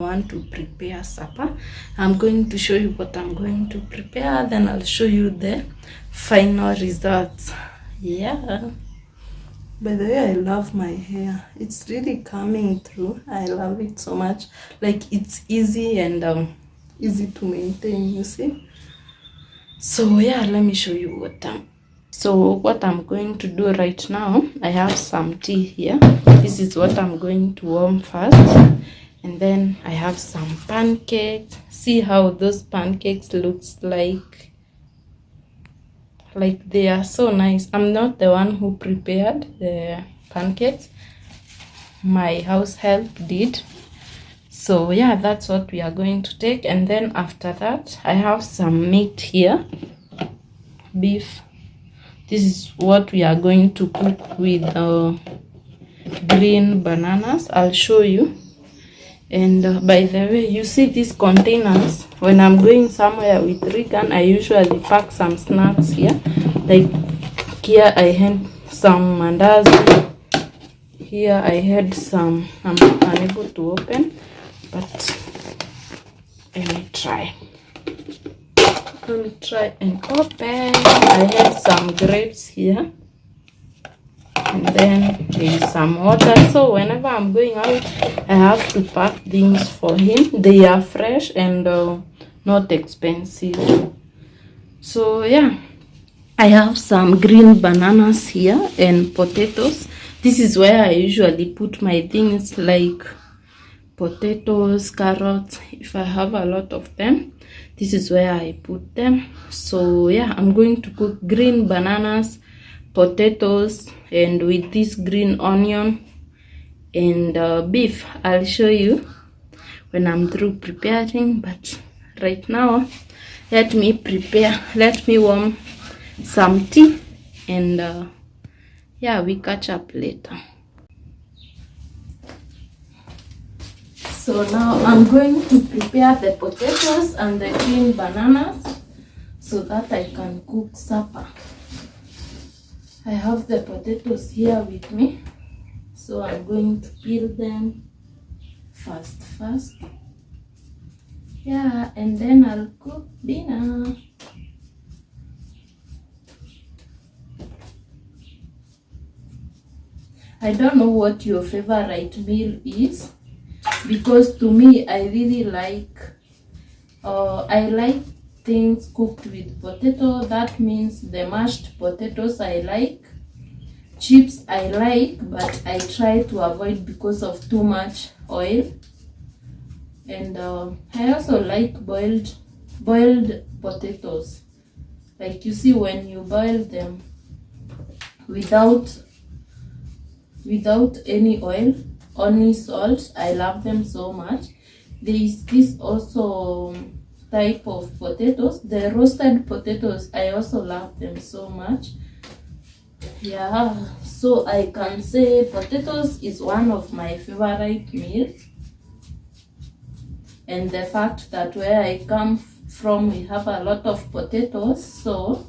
Want to prepare supper. I'm going to show you what I'm going to prepare, then I'll show you the final results. Yeah, by the way, I love my hair. It's really coming through. I love it so much. Like, it's easy and easy to maintain, you see. So yeah, let me show you what I'm going to do right now. I have some tea here. This is what I'm going to warm first. And then I have some pancakes. See how those pancakes looks like they are so nice. I'm not the one who prepared the pancakes. My house help did. So yeah, that's what we are going to take. And then after that, I have some meat here. Beef. This is what we are going to cook with green bananas. I'll show you. And by the way, you see these containers. When I'm going somewhere with Regan, I usually pack some snacks here. Like here I had some mandazi. Here I had some, I'm unable to open, but let me try and open. I had some grapes here. And then there is some water. So whenever I'm going out, I have to pack things for him. They are fresh and not expensive. So yeah, I have some green bananas here and potatoes. This is where I usually put my things like potatoes, carrots. If I have a lot of them, this is where I put them. So yeah, I'm going to cook green bananas, potatoes, and with this green onion and beef. I'll show you when I'm through preparing, but right now let me warm some tea, and yeah, we catch up later. So now I'm going to prepare the potatoes and the green bananas so that I can cook supper. I have the potatoes here with me, so I'm going to peel them first. Yeah, and then I'll cook dinner. I don't know what your favorite meal is, because to me, I really like things cooked with potato. That means the mashed potatoes I like. Chips I like, but I try to avoid because of too much oil. And I also like boiled potatoes. Like, you see, when you boil them without any oil, only salt, I love them so much. There is this also type of potatoes, the roasted potatoes. I also love them so much. Yeah, so I can say potatoes is one of my favorite meals. And the fact that where I come from, we have a lot of potatoes, so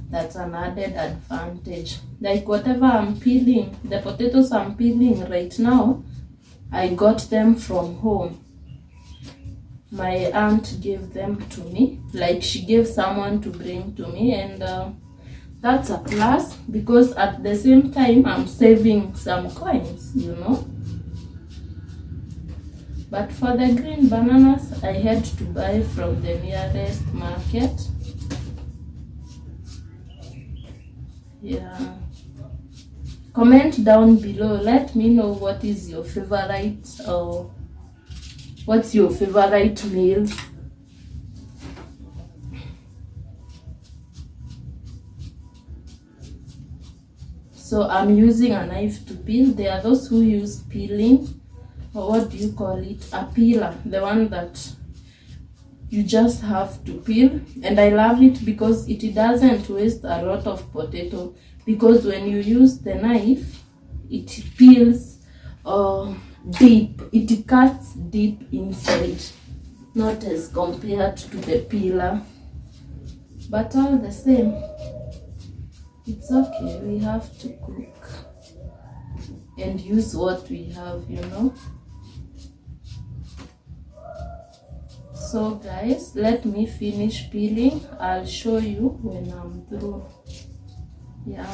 that's an added advantage. Like, whatever I'm peeling, the potatoes I'm peeling right now, I got them from home. My aunt gave them to me, like she gave someone to bring to me, and that's a plus, because at the same time I'm saving some coins, you know. But for the green bananas, I had to buy from the nearest market. Yeah. Comment down below. Let me know what is your favorite, or what's your favorite meal. So I'm using a knife to peel. There are those who use peeling, or what do you call it? A peeler. The one that you just have to peel. And I love it because it doesn't waste a lot of potato. Because when you use the knife, it peels deep. It cuts deep inside. Not as compared to the peeler. But all the same, it's okay. We have to cook and use what we have, you know. So guys, let me finish peeling. I'll show you when I'm through. Yeah.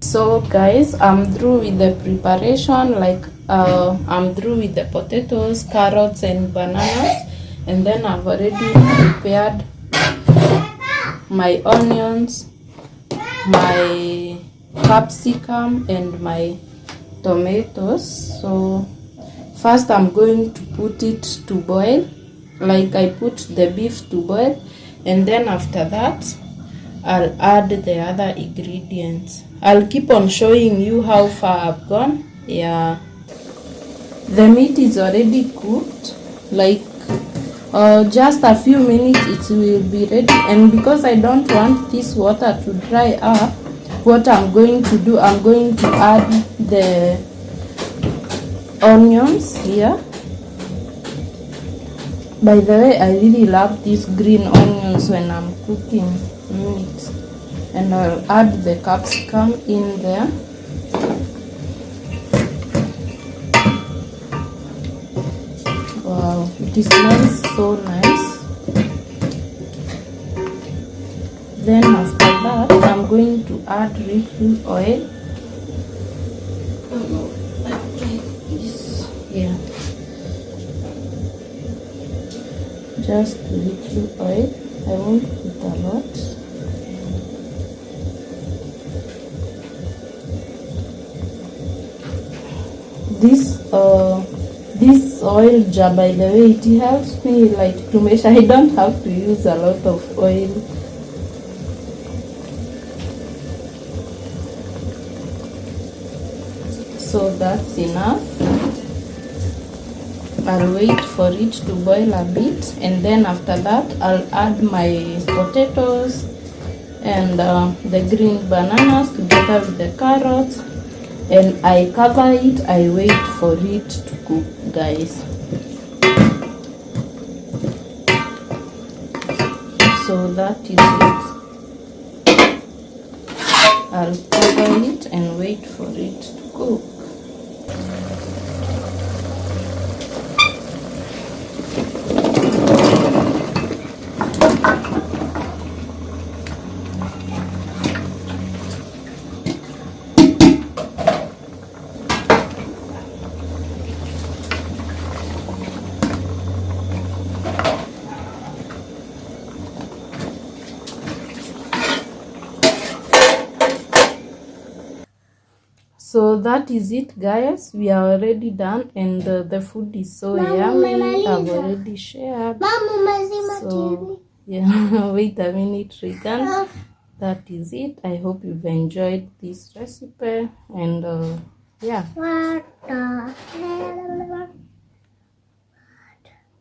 So guys, I'm through with the preparation. I'm through with the potatoes, carrots and bananas, and then I've already prepared my onions, my capsicum and my tomatoes. So first I'm going to put it to boil, like I put the beef to boil, and then after that I'll add the other ingredients. I'll keep on showing you how far I've gone. Yeah, the meat is already cooked, like just a few minutes it will be ready. And because I don't want this water to dry up, what I'm going to do, I'm going to add the onions here. By the way, I really love these green onions when I'm cooking meat. And I'll add the capsicum in there. Wow, it smells so nice. Then after that, I'm going to add little oil. Yeah, just a little oil. I won't put a lot. This oil jar, by the way, it helps me like to measure. I don't have to use a lot of oil. So that's enough. I'll wait for it to boil a bit, and then after that I'll add my potatoes and the green bananas together with the carrots, and I cover it. I wait for it to cook, guys. So that is it. I'll cover it and wait for it to cook. So that is it, guys. We are already done, and the food is so yummy. I've already shared. So yeah, wait a minute, Regan. That is it. I hope you've enjoyed this recipe, and yeah.